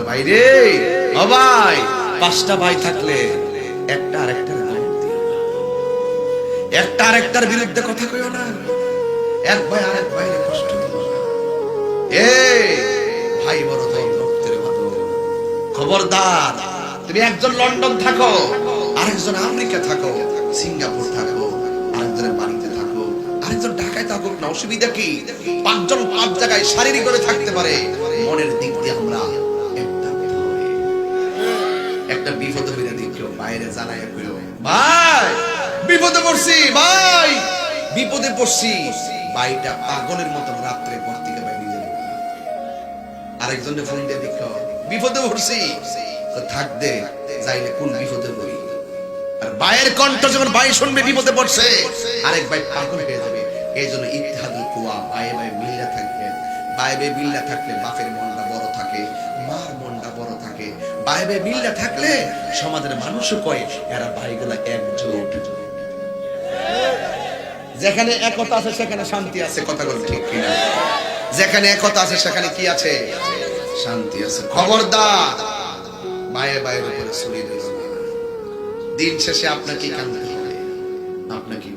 ভাই রে, ও ভাই, 5টা ভাই থাকলে একটা আরেকটার দম দিও না, একটা আরেকটার বিরুদ্ধে কথা কইও না, এক ভাই আরেক ভাইয়ের কষ্ট দিও না। এই ভাই বড় ভাই রক্তের বাঁধন। খবরদার, তুমি একজন লন্ডন থাকো, আরেকজন আমেরিকা থাকো, সিঙ্গাপুর থাকো, আরেকজনের বাড়িতে থাকো, আরেকজন ঢাকায় থাকো, না অসুবিধা কি? 5 জন 5 জায়গায় শারীরিকভাবে থাকতে পারে, মনের দিক দিয়ে আমরা একটা হতে হবে। একটা বিপদ হইলে দেখিও বাইরে জানাইয়া কইও, ভাই বিপদে পড়ছি, ভাই বিপদে পড়ছি। ভাইটা পাগলের মতন রাত্রে ঘর থেকে বাইরে যাবে। আরেকজনের ফোন দিয়ে দেখো বিপদে পড়ছি, তো থাক দে, যাইলে কোন বিপদে পড়ি। আর ভাইয়ের কণ্ঠ যখন ভাই শুনবে বিপদে পড়ছে, আরেক ভাই পাগল হয়ে যাবে। এই জন্য ইত্তেহাদুল কুওয়া, ভাই ভাই মিল্লা থাকবে। ভাই ভাই মিল্লা থাকলে বাপের মনটা বড় থাকে, মার মনটা বড় থাকে। ভাই ভাই মিল্লা থাকলে সমাজের মানুষও কয় এরা ভাইগুলা একজোট। যেখানে একতা আছে সেখানে শান্তি আছে, কথা বল ঠিক কিনা? যেখানে একতা আছে সেখানে কি আছে? শান্তি আছে। খবরদার ভাইয়ে ভাইয়ের উপরে ছড়িয়ে দিও না। দিন শেষে আপনাকে কাঁদতে হবে, আপনাকে